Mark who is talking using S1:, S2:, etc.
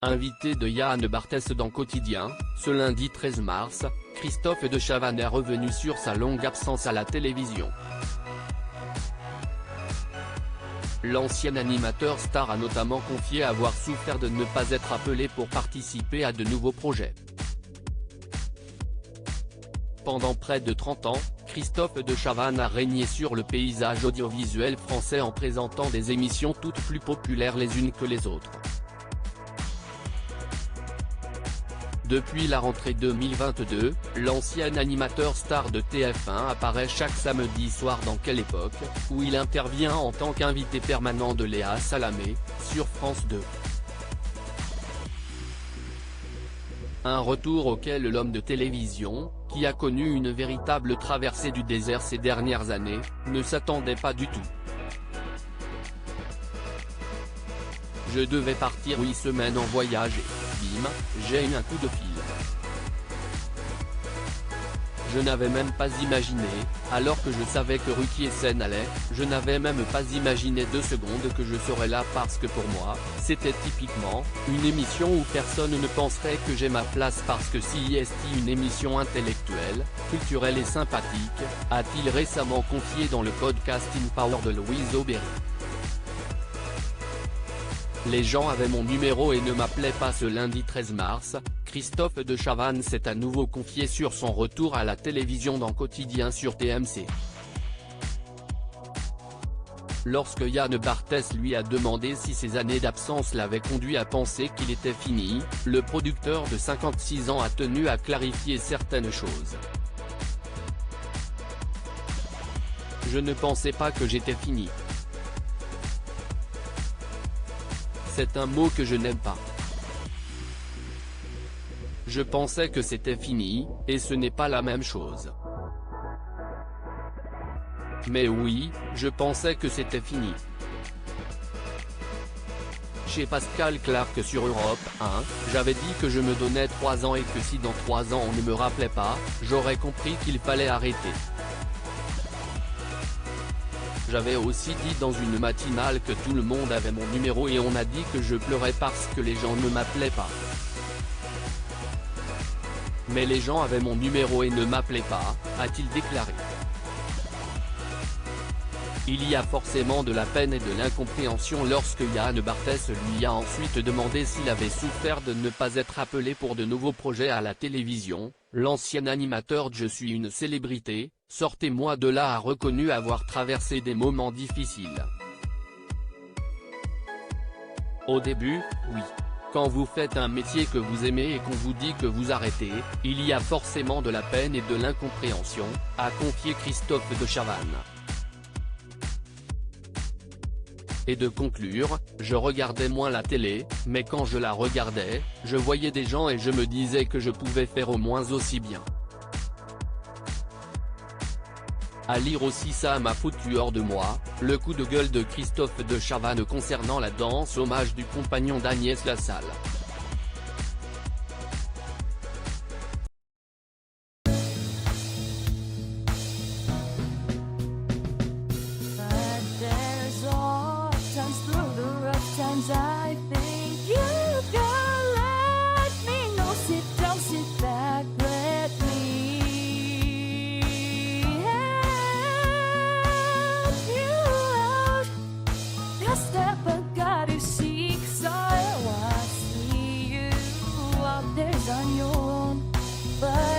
S1: Invité de Yann Barthès dans Quotidien, ce lundi 13 mars, Christophe de Chavannes est revenu sur sa longue absence à la télévision. L'ancien animateur star a notamment confié avoir souffert de ne pas être appelé pour participer à de nouveaux projets. Pendant près de 30 ans, Christophe de Chavannes a régné sur le paysage audiovisuel français en présentant des émissions toutes plus populaires les unes que les autres. Depuis la rentrée 2022, l'ancien animateur star de TF1 apparaît chaque samedi soir dans Quelle époque, où il intervient en tant qu'invité permanent de Léa Salamé, sur France 2. Un retour auquel l'homme de télévision, qui a connu une véritable traversée du désert ces dernières années, ne s'attendait pas du tout. Je devais partir 8 semaines en voyage et, bim, j'ai eu un coup de fil. Je n'avais même pas imaginé, alors que je savais que Ruquier Seine allait, je n'avais même pas imaginé 2 secondes que je serais là parce que pour moi, c'était typiquement, une émission où personne ne penserait que j'ai ma place parce que si est une émission intellectuelle, culturelle et sympathique, a-t-il récemment confié dans le podcast In Power de Louise Aubéry. Les gens avaient mon numéro et ne m'appelaient pas. Ce lundi 13 mars, Christophe de Chavannes s'est à nouveau confié sur son retour à la télévision dans Quotidien sur TMC. Lorsque Yann Barthès lui a demandé si ses années d'absence l'avaient conduit à penser qu'il était fini, le producteur de 56 ans a tenu à clarifier certaines choses. Je ne pensais pas que j'étais fini. C'est un mot que je n'aime pas. Je pensais que c'était fini, et ce n'est pas la même chose. Mais oui, je pensais que c'était fini. Chez Pascal Clark sur Europe 1, j'avais dit que je me donnais 3 ans et que si dans 3 ans on ne me rappelait pas, j'aurais compris qu'il fallait arrêter. J'avais aussi dit dans une matinale que tout le monde avait mon numéro et on a dit que je pleurais parce que les gens ne m'appelaient pas. Mais les gens avaient mon numéro et ne m'appelaient pas, a-t-il déclaré. Il y a forcément de la peine et de l'incompréhension lorsque Yann Barthès lui a ensuite demandé s'il avait souffert de ne pas être appelé pour de nouveaux projets à la télévision. L'ancien animateur de Je suis une célébrité, sortez-moi de là a reconnu avoir traversé des moments difficiles. Au début, oui. Quand vous faites un métier que vous aimez et qu'on vous dit que vous arrêtez, il y a forcément de la peine et de l'incompréhension, a confié Christophe de Chavannes. Et de conclure, je regardais moins la télé, mais quand je la regardais, je voyais des gens et je me disais que je pouvais faire au moins aussi bien. À lire aussi ça m'a foutu hors de moi, le coup de gueule de Christophe de Chavannes concernant la danse hommage du compagnon d'Agnès Lassalle.
S2: I think you can let me know. Sit down, sit back, let me help you out. Just step back, you seek, so I see you out there on your own, but